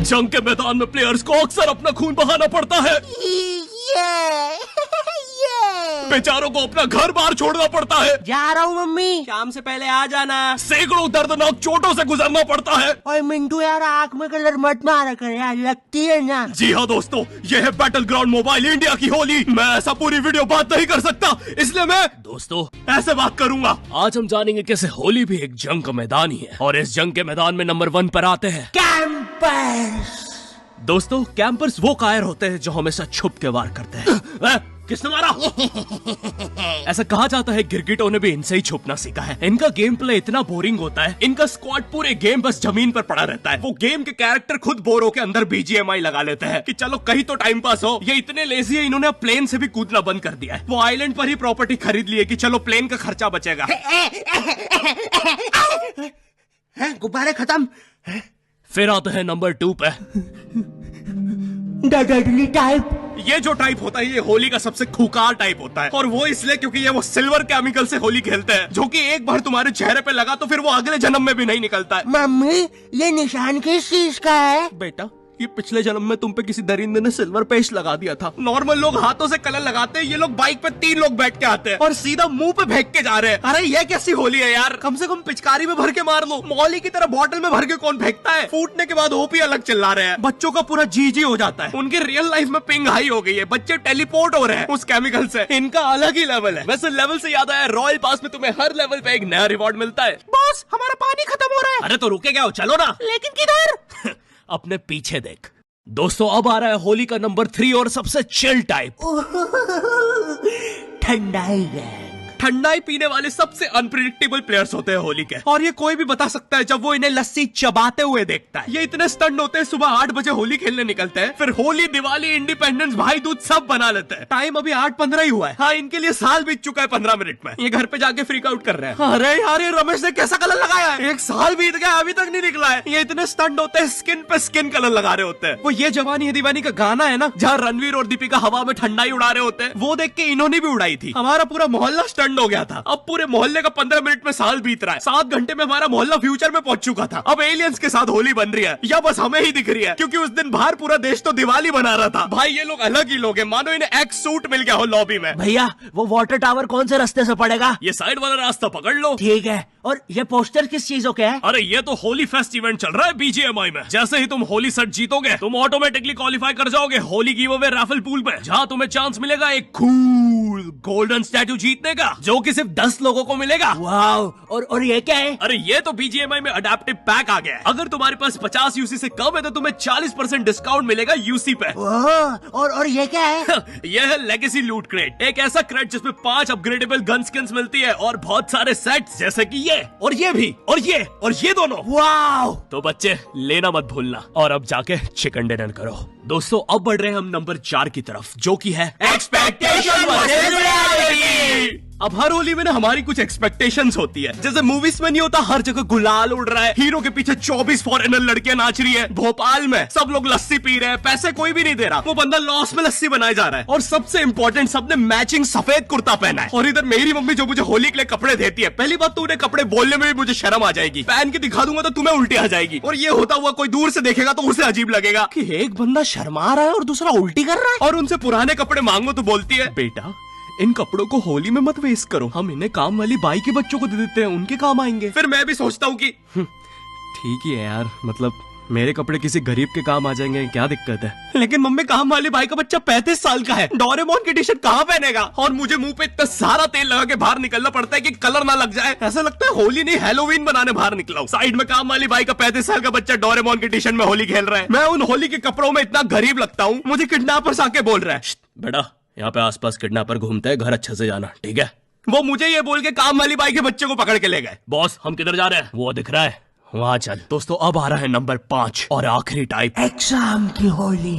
जंग के मैदान में प्लेयर्स को अक्सर अपना खून बहाना पड़ता है। बेचारों को अपना घर बार छोड़ना पड़ता है। जा रहा हूँ मम्मी। शाम से पहले आ जाना। सैकड़ों दर्दनाक चोटों से गुजरना पड़ता है। और मिंटू यार आँख में कलर मत मारा कर यार, लगती है ना। जी हाँ दोस्तों, ये है बैटल ग्राउंड मोबाइल इंडिया की होली। मैं ऐसा पूरी वीडियो बात नहीं कर सकता, इसलिए मैं दोस्तों ऐसे बात करूंगा। आज हम जानेंगे कैसे होली भी एक जंग का मैदान ही है, और इस जंग के मैदान में नंबर 1 पर आते हैं कैंपर्स। दोस्तों कैंपर्स वो कायर होते हैं जो हमेशा छुप के वार करते हैं। किसने मारा? ऐसा कहा जाता है गिरगिटों ने भी इनसे ही छुपना सीखा है। इनका गेम प्ले इतना बोरिंग होता है, इनका स्क्वाड पूरे गेम बस जमीन पर पड़ा रहता है। वो गेम के कैरेक्टर खुद बोर होकर अंदर BGMI लगा लेते हैं कि चलो कहीं तो टाइम पास हो। ये इतने लेजी है, इन्होंने प्लेन से भी कूदना बंद कर दिया है। वो आइलैंड पर ही प्रॉपर्टी खरीद ली है कि चलो प्लेन का खर्चा बचेगा। गुब्बारे खत्म। फिर आते हैं नंबर 2 पे। Dudley type. ये जो टाइप होता है ये होली का सबसे खूंखार टाइप होता है, और वो इसलिए क्योंकि ये वो सिल्वर केमिकल से होली खेलते हैं, जो कि एक बार तुम्हारे चेहरे पे लगा तो फिर वो अगले जन्म में भी नहीं निकलता है। मम्मी ये निशान किस चीज का है? बेटा ये पिछले जन्म में तुम पे किसी दरिंदे ने सिल्वर पेस्ट लगा दिया था। नॉर्मल लोग हाथों से कलर लगाते हैं, ये लोग बाइक पे 3 लोग बैठ के आते हैं और सीधा मुंह पे फेंक के जा रहे हैं। अरे ये कैसी होली है यार, कम से कम पिचकारी में भर के मार लो। मौली की तरह बॉटल में भर के कौन फेंकता है? फूटने के बाद ओपी अलग चिल्ला रहे हैं। बच्चों का पूरा जी हो जाता है। उनकी रियल लाइफ में पिंग हाई हो गई है, बच्चे टेलीपोर्ट हो रहे हैं उस केमिकल से। इनका अलग ही लेवल है। वैसे लेवल से याद आया, रॉयल पास में तुम्हें हर लेवल पे एक नया रिवॉर्ड मिलता है। बॉस हमारा पानी खत्म हो रहा है। अरे तो रुके क्या हो, चलो ना। लेकिन किधर? अपने पीछे देख। दोस्तों अब आ रहा है होली का नंबर 3 और सबसे चिल टाइप, ठंडाई गैंग। ठंडाई पीने वाले सबसे अनप्रिडिक्टेबल प्लेयर्स होते हैं होली के, और ये कोई भी बता सकता है जब वो इन्हें लस्सी चबाते हुए देखता है। ये इतने स्टंट होते हैं, सुबह 8 बजे होली खेलने निकलते हैं, फिर होली, दिवाली, इंडिपेंडेंस, भाई दूज सब बना लेते हैं। टाइम अभी 8:15 ही हुआ है। हाँ, इनके लिए साल बीत चुका है 15 मिनट में। ये घर पे जाके फ्रीक आउट कर रहे हैं। अरे यार ये रमेश ने कैसा कलर लगाया है, 1 साल बीत गया अभी तक नहीं निकला है। ये इतने स्टंट होते हैं, स्किन पे स्किन कलर लगा रहे होते हैं। वो ये जवानी है दीवानी का गाना है ना, जहाँ रणवीर और दीपिका हवा में ठंडाई उड़ा रहे होते हैं, वो देख के इन्होंने भी उड़ाई थी। हमारा पूरा मोहल्ला स्टंट हो गया था। अब पूरे मोहल्ले का 15 मिनट में साल बीत रहा है। 7 घंटे में हमारा मोहल्ला फ्यूचर में पहुंच चुका था। अब एलियंस के साथ होली बन रही है, या बस हमें ही दिख रही है? क्योंकि उस दिन बाहर पूरा देश तो दिवाली बना रहा था। भाई ये लोग अलग ही लोग हैं, मानो इन्हें एक्स सूट मिल गया हो लॉबी में। भैया वो वाटर टावर कौन से रास्ते से पड़ेगा? ये साइड वाला रास्ता पकड़ लो। ठीक है। और ये पोस्टर किस चीजों के है? अरे ये तो होली फेस्ट इवेंट चल रहा है BGMI में। जैसे ही तुम होली सेट जीतोगे, तुम ऑटोमेटिकली क्वालिफाई कर जाओगे Holi give away Rafale pool में, जहाँ तुम्हें चांस मिलेगा एक कूल गोल्डन स्टैटू जीतने का, जो कि सिर्फ 10 लोगों को मिलेगा। वाओ। और ये क्या है? अरे ये तो BGMI में अडेप्टिव पैक आ गया है। अगर तुम्हारे पास 50 UC से कम है तो तुम्हें 40% डिस्काउंट मिलेगा UC पे। और ये क्या है? ये है लेगेसी लूट क्रेट, एक ऐसा क्रेट जिसमें 5 अपग्रेडेबल गन स्किन्स मिलती है और बहुत सारे सेट्स, जैसे कि ये और ये भी और ये दोनों। वाओ। तो बच्चे लेना मत भूलना, और अब जाके चिकन डिनर करो। दोस्तों अब बढ़ रहे हैं हम नंबर 4 की तरफ, जो कि है एक्सपेक्टेशन वर्सेस रियलिटी। अब हर होली में ना हमारी कुछ एक्सपेक्टेशंस होती है। जैसे मूवीज में नहीं होता, हर जगह गुलाल उड़ रहा है, हीरो के पीछे 24 फॉरेनर लड़कियां नाच रही है, भोपाल में सब लोग लस्सी पी रहे हैं, पैसे कोई भी नहीं दे रहा, वो बंदा लॉस में लस्सी बनाया जा रहा है, और सबसे इंपॉर्टेंट सबने मैचिंग सफेद कुर्ता पहना है। और इधर मेरी मम्मी जो मुझे होली के लिए कपड़े देती है, पहली बात तो उन्हें कपड़े बोलने में भी मुझे शर्म आ जाएगी, पहन के दिखा दूंगा तो तुम्हें उल्टी आ जाएगी, और ये होता हुआ कोई दूर से देखेगा तो उसे अजीब लगेगा कि एक बंदा शर्मा रहा है और दूसरा उल्टी कर रहा है। और उनसे पुराने कपड़े मांगो तो बोलती है, बेटा इन कपड़ों को होली में मत वेस्ट करो, हम इन्हें काम वाली बाई के बच्चों को दे देते हैं, उनके काम आएंगे। फिर मैं भी सोचता हूँ कि ठीक ही है यार, मतलब मेरे कपड़े किसी गरीब के काम आ जाएंगे, क्या दिक्कत है? लेकिन मम्मी काम वाली भाई का बच्चा 35 साल का है, डोरेमोन की टी शर्ट कहाँ पहनेगा? और मुझे मुंह पे इतना सारा तेल लगा के बाहर निकलना पड़ता है कि कलर ना लग जाए। ऐसा लगता है होली नहीं हैलोवीन बनाने बाहर निकला हूं। साइड में काम वाली भाई का 35 साल का बच्चा डोरेमोन की टी शर्ट में होली खेल रहा है। मैं उन होली के कपड़ों में इतना गरीब लगता हूँ, मुझे किडनैपर्स आके बोल रहा है, बेटा यहाँ पे आसपास किडनैपर घूमते हैं, घर अच्छे से जाना, ठीक है? वो मुझे ये बोल के काम वाली बाई के बच्चे को पकड़ के ले गए। बॉस हम किधर जा रहे हैं? वो दिख रहा है, वहां चल। दोस्तों अब आ रहा है नंबर 5 और आखिरी टाइप, एग्जाम की होली।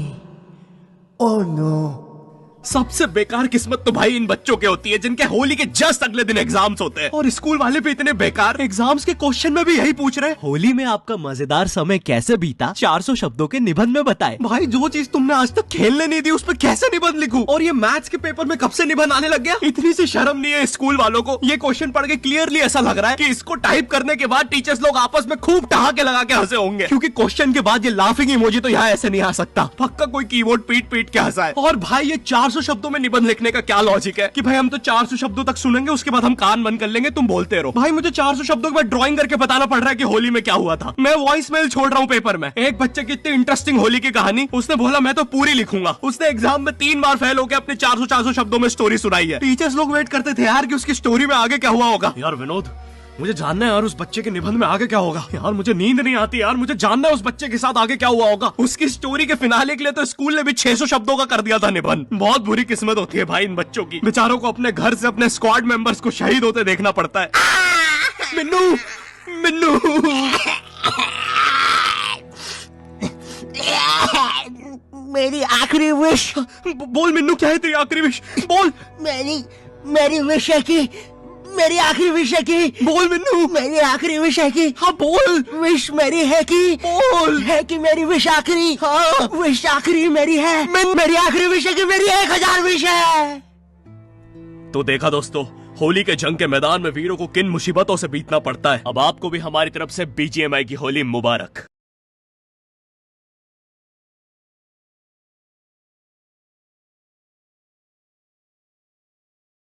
ओह नो, सबसे बेकार किस्मत तो भाई इन बच्चों के होती है जिनके होली के जस्ट अगले दिन एग्जाम्स होते हैं, और स्कूल वाले भी इतने बेकार, एग्जाम्स के क्वेश्चन में भी यही पूछ रहे हैं, होली में आपका मजेदार समय कैसे बीता 400 शब्दों के निबंध में बताएं। भाई जो चीज तुमने आज तक खेलने नहीं दी उस पर कैसे निबंध लिखूं? और ये मैथ्स के पेपर में कब से निबंध आने लग गया? इतनी सी शर्म नहीं है स्कूल वालों को? ये क्वेश्चन पढ़ के क्लियरली ऐसा लग रहा है कि इसको टाइप करने के बाद टीचर्स लोग आपस में खूब ठहाके लगा के हंसे होंगे, क्योंकि क्वेश्चन के बाद ये लाफिंग इमोजी तो यहाँ ऐसे नहीं आ सकता। पक्का कोई कीबोर्ड पीट पीट के हंसा है। और भाई ये 400 शब्दों में निबंध लिखने का क्या लॉजिक है कि भाई हम तो 400 शब्दों तक सुनेंगे उसके बाद हम कान बंद कर लेंगे, तुम बोलते रहो। भाई मुझे 400 शब्दों के बाद ड्राइंग करके बताना पड़ रहा है कि होली में क्या हुआ था। मैं वॉइस मेल छोड़ रहा हूँ पेपर में। एक बच्चे की इतनी इंटरेस्टिंग होली की कहानी, उसने बोला मैं तो पूरी लिखूंगा। उसने एग्जाम में 3 बार फेल होकर अपने 400 शब्दों में स्टोरी सुनाई है। टीचर्स लोग वेट करते थे यार कि उसकी स्टोरी में आगे क्या हुआ होगा। यार विनोद, मुझे जानना है यार उस बच्चे के निबंध में आगे क्या होगा। यार मुझे नींद नहीं आती यार, मुझे जानना है उस बच्चे के साथ आगे क्या हुआ होगा। उसकी स्टोरी के फिनाले के लिए तो स्कूल ने भी 600 शब्दों का कर दिया था निबंध। बहुत बुरी किस्मत होती है भाई इन बच्चों की, बेचारों को अपने घर से अपने स्क्वाड मेंबर्स को शहीद होते देखना पड़ता है। मिन्नू मिन्नू मेरी आखिरी विश। बोल मिन्नू, क्या है तेरी आखिरी विश? बोल। मेरी विश है कि मेरी आखिरी विश है कि बोल मिन्नू। मेरी आखिरी विश है कि हाँ बोल। विश मेरी है कि बोल। है कि मेरी विश आखिरी। हाँ विश आखिरी मेरी है। मेरी आखिरी विश है कि मेरी 1000 विश है। तो देखा दोस्तों, होली के जंग के मैदान में वीरों को किन मुसीबतों से बीतना पड़ता है। अब आपको भी हमारी तरफ से BGMI की होली मुबारक।